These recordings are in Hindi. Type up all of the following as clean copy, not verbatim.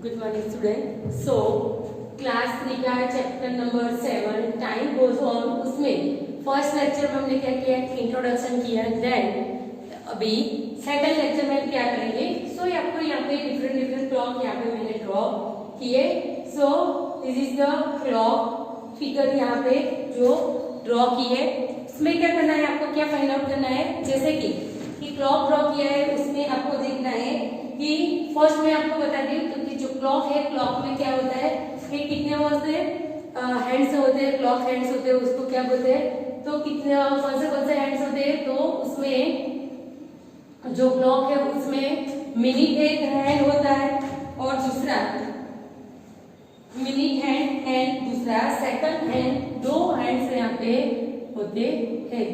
Good morning, student. So, class 3 का chapter number 7 time goes on, उसमें फर्स्ट लेक्चर में हमने क्या किया, इंट्रोडक्शन किया. देन अभी सेकंड लेक्चर में क्या करेंगे. सो आपको यहाँ पे डिफरेंट क्लॉक यहाँ पे मैंने ड्रॉ किए. So this is the clock figure यहाँ पे जो ड्रॉ की है. इसमें क्या करना है, आपको क्या फाइंड आउट करना है. जैसे कि क्लॉक ड्रॉ किया है, उसमें आपको देखना है कि फर्स्ट में आपको बता दी कि जो क्लॉक है, क्लॉक में क्या होता है कि कितने होते हैं, हैंड्स होते हैं, क्लॉक हैंड्स होते हैं, उसको क्या बोलते हैं. तो कितने कौन से हैंड्स होते हैं, तो उसमें जो क्लॉक है उसमें मिनट एक हैंड होता है और दूसरा मिनट हैंड एंड दूसरा सेकंड हैंड, दो हैंड्स यहाँ पे होते हैं.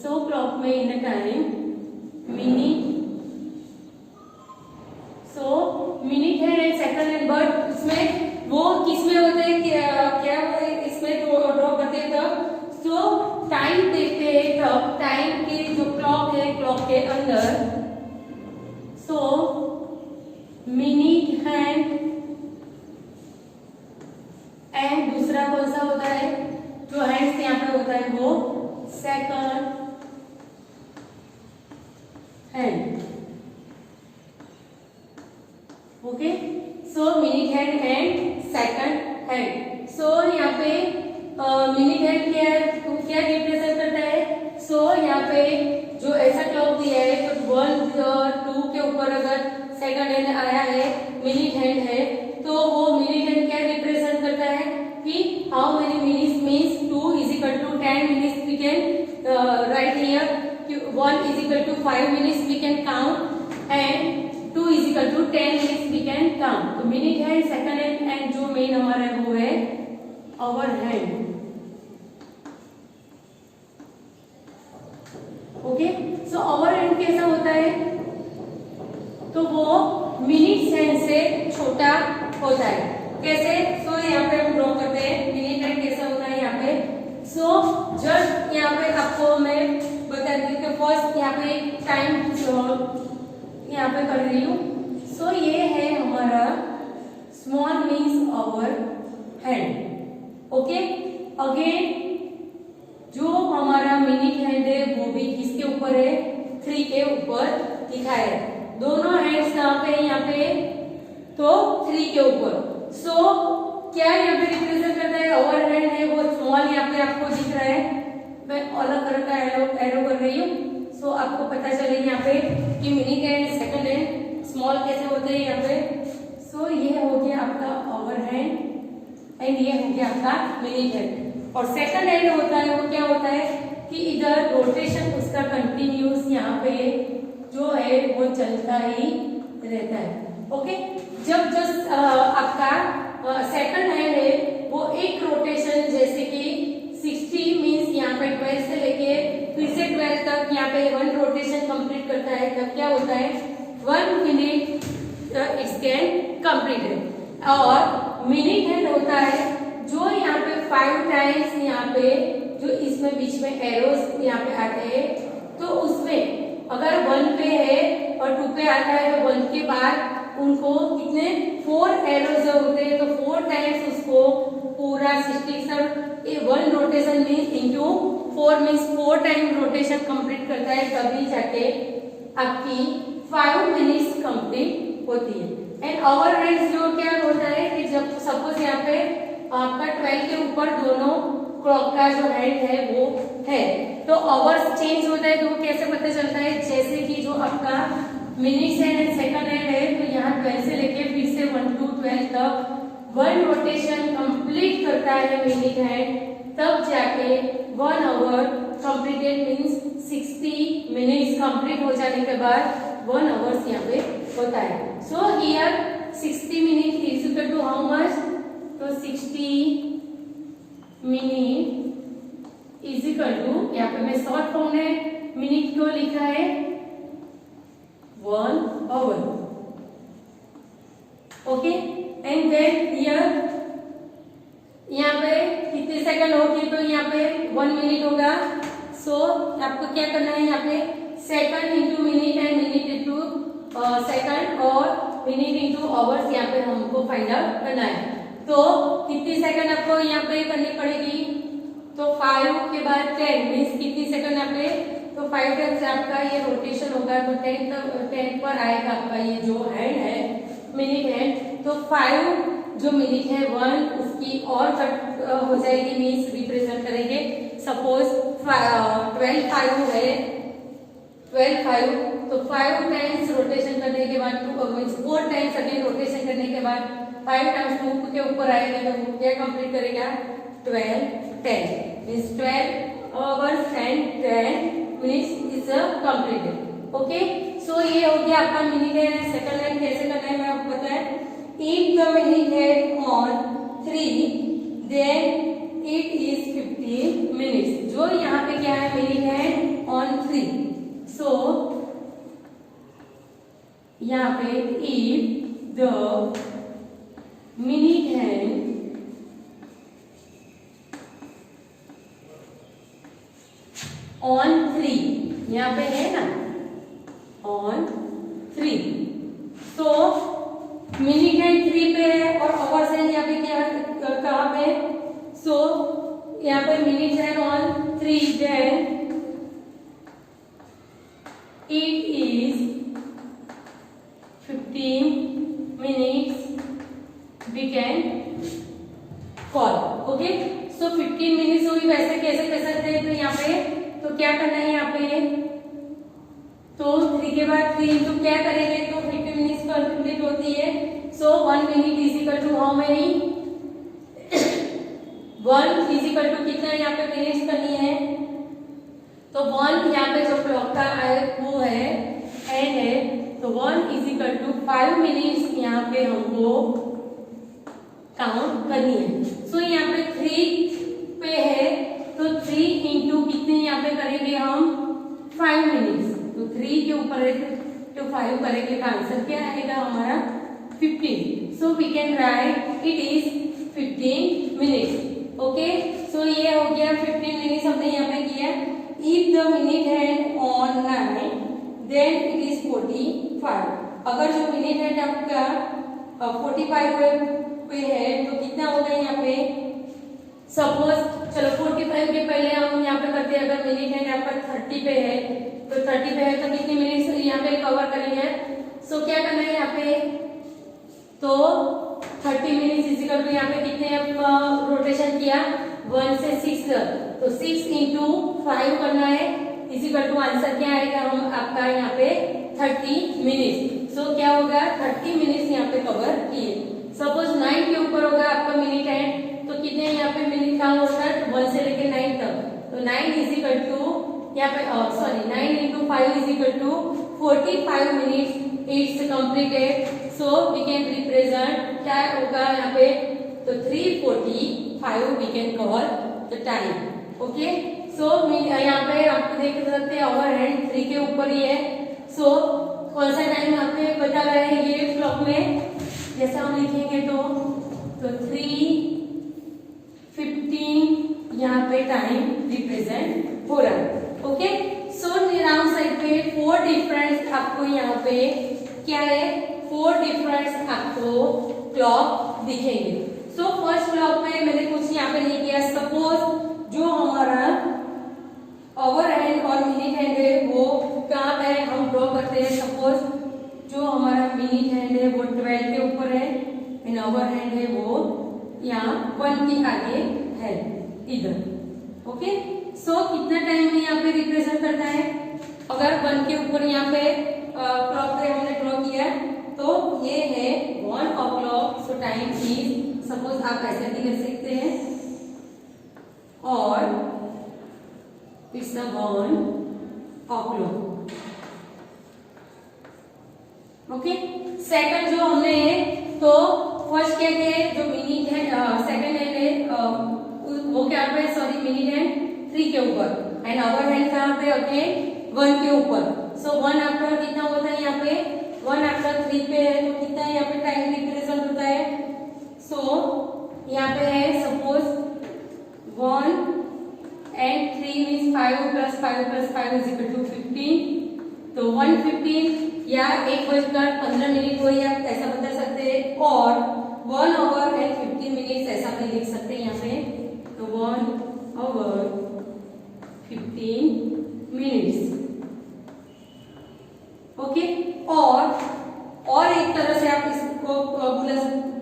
सो क्लॉक में in time minute, so minute hand and second hand, but उसमें वो किसमें होते हैं, क्या इसमें ड्रॉ करते हैं तब. सो टाइम देखते हैं तब, टाइम के जो क्लॉक है, क्लॉक के अंदर. सो मिनट हैंड एंड दूसरा कौन सा होता है, जो हैंड्स यहाँ पे होता है वो second hand. Okay, so minute hand and second hand. So यहाँ पे मिनट हैंड क्या रिप्रेजेंट करता है. सो यहाँ पे जो ऐसा क्लॉक दिया है तो 1 और 2 के ऊपर अगर सेकंड हैंड आया है, मिनट हैंड है, तो वो मिनट हैंड क्या रिप्रेजेंट करता है कि how many minutes means 2 is equal to 10 minutes. We can write here 1 is equal to 5 minutes we can count and 2 is equal to 10 minutes we can count. तो minute hand, second hand and जो मेन हमारा है वो है hour hand. Okay, so hour hand कैसा होता है, तो वो मिनट हैंड से छोटा होता है. कैसे, सो यहाँ पे हम ड्रॉ करते हैं मिनट हैंड कैसा होता है यहाँ पे. सो जस्ट यहाँ पे आपको मैं बता दी कि फर्स्ट यहाँ पे टाइम यहाँ पे कर रही हूँ. सो ये है हमारा small means hour hand. Okay, again जो हमारा मिनट हैंड है वो भी किसके ऊपर है, 3 के ऊपर लिखा है. दोनों हैंड्स कहाँ पे, यहाँ पे तो 3 के ऊपर. सो क्या यहाँ पे रिप्रेजेंट करता है, आवर हैंड है वो स्मॉल यहाँ पे आपको दिख रहा है. मैं अलग कलर का एरो कर रही हूँ. सो आपको पता चले यहाँ पे कि minute hand, second hand, small कैसे होते हैं यहाँ पे. सो ये हो गया आपका आवर हैंड एंड ये हो गया आपका मिनट हैंड. और सेकंड हैंड होता है वो क्या होता है कि इधर रोटेशन उसका कंटिन्यूस यहाँ पे जो है वो चलता ही रहता है. ओके, जब आपका सेकंड हैंड है वो एक रोटेशन जैसे कि 60 मीन्स यहाँ पे 12 से लेके फिर से 12 तक यहाँ पे 1 रोटेशन कंप्लीट करता है, तब क्या होता है 1 मिनट इट्स कैन कंप्लीटेड. और मिनट हैंड होता है जो यहाँ पे 5 टाइम्स यहाँ पे जो इसमें बीच में एरोस यहाँ पे आते हैं, तो उसमें अगर 1 पे है और 2 पे आता है तो 1 के बाद उनको कितने 4 एरोस होते हैं, तो 4 टाइम्स उसको पूरा 1 rotation means into 4 means 4 time rotation complete करता है, तभी जाके आपकी 5 मिनट्स कंप्लीट होती है. एंड आवर हैंड जो क्या होता है कि जब सपोज यहाँ पे आपका 12 के ऊपर दोनों क्लॉक का जो हैंड है वो है, तो आवर्स चेंज होता है. तो कैसे पता चलता है, जैसे कि जो आपका minutes hand and second hand है, तो यहाँ 12 से लेके फिर से 1 to 12 तक 1 रोटेशन कंप्लीट करता है मिनट हैंड, तब जाके 1 hour completed means 60 minutes complete हो जाने के बाद 1 आवर्स यहाँ पे होता है. So here 60 minute is equal to how much, तो 60 मिनट इज इक्वल टू, यहाँ पे मैं शॉर्ट फॉर्म में मिनट को लिखा है 1 hour. Okay, and then here यहाँ पे कितने सेकंड होगी, तो यहाँ पे 1 मिनट होगा. सो आपको क्या करना है, यहाँ पे second into minute and minute into second और मिनट इंटू आवर्स यहाँ पे हमको फाइंड आउट करना है। तो कितनी सेकंड आपको यहाँ पे करनी पड़ेगी, तो 5 के बाद 10 मीन्स कितनी सेकंड यहाँ पे, तो 5 टाइम्स आपका ये रोटेशन होगा, तो 10 पर आएगा आपका ये जो हैंड है मिनट हैंड। तो 5 जो मिनट है 1 उसकी और कट हो जाएगी, मीन्स रिप्रेजेंट करेंगे। सपोज 12 5 है, 12 5, तो 5 टाइम्स रोटेशन करने के बाद 4 टाइम्स अगेन रोटेशन करने के बाद 5 टाइम्स 2 के ऊपर आएगा, तो क्या कंप्लीट करेगा 12 10 means 12 hours and 10 minutes is completed. Okay, so ये हो गया आपका मिनट है। सेकंड लाइन कैसे करना है मैं आपको बताया। इफ द मिनट है on 3 then it is 15 minutes. जो यहाँ पे क्या है, मिनट है ऑन 3, सो यहाँ पे if the minute hand on 3, यहाँ पे है ना ऑन 3, तो मिनट हैंड 3 पे है और आवर्स हैंड यहाँ पे क्या कहाँ पे, सो यहाँ पे minute hand on 3 then it is 15 minutes we can call. Okay, so 15 minutes हुई, वैसे कैसे कर सकते हैं, तो यहाँ पे तो क्या करना है यहाँ पे, तो 3 के बाद 3 इंटू क्या करेंगे, तो 15 मिनट्स कंप्लीट होती है। So 1 minute is equal to how many, 1 is equal to कितना यहाँ पे मिनट्स करनी है, तो 1 यहाँ पे जो क्लॉक का है वो है एन है, तो 1 इज इक्वल टू 5 मिनट्स यहाँ पे हमको काउंट करनी है। सो यहाँ पे 3 पे है, तो 3 इंटू कितने यहाँ पे करेंगे हम 5 मिनट्स, तो 3 के ऊपर है तो 5 करेंगे, तो आंसर क्या आएगा हमारा 15। So we can write it is 15 minutes. Okay, so ये हो गया 15 मिनट्स हमने यहाँ पे किया। If the minute hand on 9 then it is 45। अगर जो मिनट हैंड आपका 45 पे है तो कितना होगा यहाँ पे, सपोज चलो 45 के पहले हम यहाँ पे करते हैं, अगर मिनट हैंड आपका 30 पे है, तो 30 पे है तो कितने मिनट्स यहाँ पे कवर करेंगे, सो क्या करना है यहाँ पे, तो 30 मिनट्स इजिकल टू यहाँ पे कितने रोटेशन किया 1 से 6, तो 6 इंटू 5 करना है, इजिकल टू आंसर क्या आएगा हम आपका यहाँ पे 30 मिनट्स। सो क्या होगा 30 मिनट्स यहाँ पे कवर किए। सपोज 9 के ऊपर होगा आपका मिनट हैंड, तो कितने यहाँ पे मिनट का होता है 1 से लेके 9 तक, तो 9 इजिकल टू यहाँ पे sorry 9 into 5 is equal to 45 minutes it's completed. So we can represent क्या होगा यहाँ पे, तो 345 we can cover the time. Okay, so यहाँ पे आप देख सकते हैं ओवर हैंड 3 के ऊपर ही है। सो कौन सा टाइम यहाँ पे बता रहा है ये क्लॉक में, जैसा हम लिखेंगे तो 3:15 यहाँ पे टाइम रिप्रेजेंट हो रहा है। ओके, सो राउंड साइड पे 4 डिफरेंस आपको यहाँ पे क्या है, 4 डिफरेंस आपको क्लॉक दिखेंगे। सो फर्स्ट क्लॉक पे मैंने कुछ यहाँ पे नहीं किया। सपोज जो हमारा ओवर हैंड और मिनट हैंड है वो कहाँ पे हम ड्रॉ करते हैं। सपोज जो हमारा मिनट हैंड है वो 12 के ऊपर है एंड ओवर हैंड है वो यहाँ 1 के आगे है इधर। ओके, सो कितना टाइम में यहाँ पे रिप्रेजेंट करता है, अगर 1 के ऊपर यहाँ पे क्लॉक पे हमने ड्रॉ किया तो ये है 1 o'clock। So time is, suppose आप ऐसे भी लिख सकते हैं, और इट्स 1 o'clock। ओके, सेकंड जो हमने तो फर्स्ट क्या है जो मिनट है, सेकंड है वो क्या पे, सॉरी मिनट है 3 के ऊपर एंड आवर हैंड कहाँ पे अगेन 1 के ऊपर। सो 1 आफ्टर कितना होता है यहाँ पे, 1 आफ्टर 3 पे है तो कितना यहाँ पे टाइम रिप्रेजेंट होता है। सो यहाँ पे है सपोज 1 एंड 3 मीन्स 5 + 5 + 5 = 15, तो 115 या 1:15 हो, या ऐसा बता सकते हैं, और 1 hour and 15 minutes ऐसा भी लिख सकते हैं यहाँ पे। तो 1 hour 15 minutes, ओके। और एक तरह से आप इसको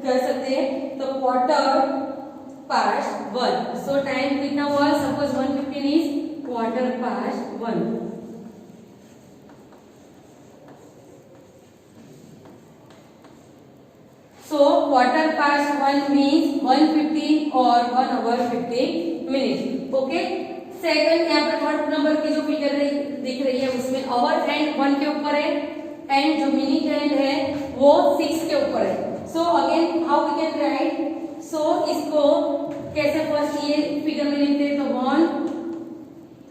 कर सकते हैं, तो 1:15. सो टाइम कितना हुआ, suppose 1:15 is 1:15. So 1:15 means 1:50 or 1 hour 50 minutes. Okay. Second यहाँ पर थर्ड नंबर की जो फिगर दिख रही है उसमें आवर एंड 1 के ऊपर है, एंड जो मिनट एंड है वो 6 के ऊपर है। So again how we can write, so इसको कैसे फर्स्ट ये फिगर में लिखते हैं, तो 1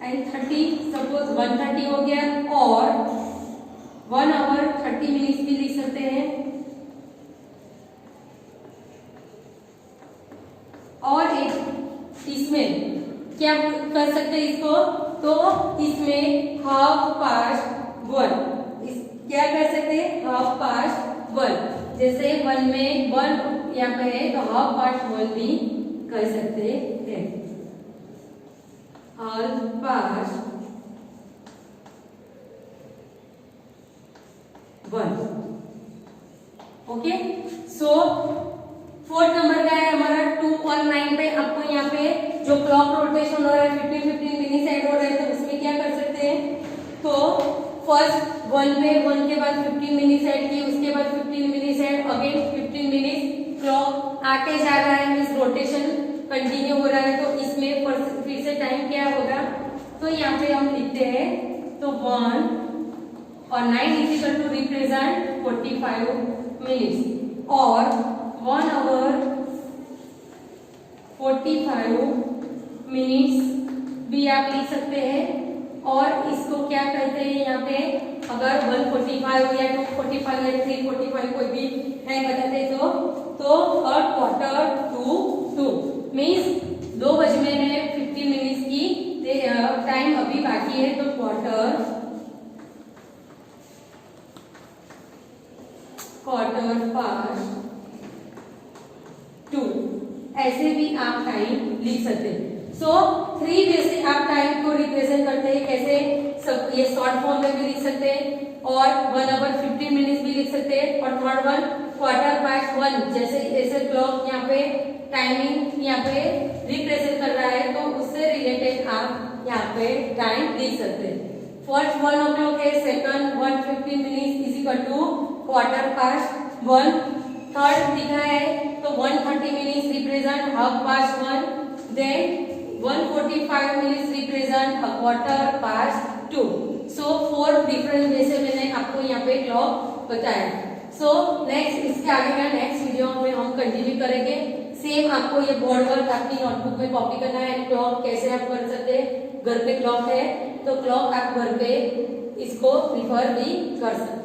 and 30, सपोज 1:30 हो गया, और 1 hour 30 minutes भी लिख सकते हैं। और एक इसमें क्या कर सकते हैं इसको, तो इसमें 1:30. क्या कर सकते हैं, 1:30. जैसे 1 में 1 यहाँ पे है, तो 1:30 भी कर सकते हैं, 1:30. ओके। सो फोर्थ नंबर का है हमारा 2 और 9 पे। आपको यहाँ पे जो क्लॉक रोटेशन हो रहा है 15 मिनट ऐड हो रहा है, तो उसमें क्या कर सकते हैं, तो फर्स्ट 1 पे 1 के बाद 15 मिनट ऐड की, उसके बाद 15 minute add, again 15 minute, clock आगे जा रहा है, मींस रोटेशन कंटिन्यू हो रहा है, तो इसमें फिर से टाइम क्या होगा, तो यहाँ पे हम लिखते हैं, तो 1 और 9 इक्वल टू रिप्रेजेंट 45 मिनट्स, और 1 hour 45 मिनट्स भी आप लिख सकते हैं। और इसको क्या कहते हैं यहाँ पे, अगर 1:45 या 2:45 या 3:45 कोई भी है बताते तो a quarter to 2 मीन्स 2 बजने में 50 मिनट्स की टाइम अभी बाकी है, तो quarter past 2 ऐसे भी आप टाइम लिख सकते हैं। सो 3 वे से आप टाइम को रिप्रेजेंट करते हैं, कैसे, सब ये शॉर्ट फॉर्म में भी लिख सकते हैं, और 1 hour 15 मिनट्स भी लिख सकते हैं, और थर्ड वन 1:15, जैसे ऐसे क्लॉक यहाँ पे टाइमिंग यहाँ पे रिप्रेजेंट कर रहा है, तो उससे रिलेटेड आप यहाँ पे टाइम लिख सकते हैं। फर्स्ट 1 o'clock है, second 1:15 minutes is equal to 1:15. Third दिखा है, तो 1:30 minutes represent 1:30. Then 1:45 minutes represent 1:15. So 4 different way से मैंने आपको यहाँ पे क्लॉक बताया। सो नेक्स्ट इसके आगे का नेक्स्ट वीडियो में हम कंटिन्यू करेंगे। सेम आपको ये बोर्ड वर्क अपनी नोटबुक में कॉपी करना है, क्लॉक कैसे आप कर सकते हैं, घर पे क्लॉक है तो क्लॉक आप घर पे इसको प्रिफर भी कर सकते हैं।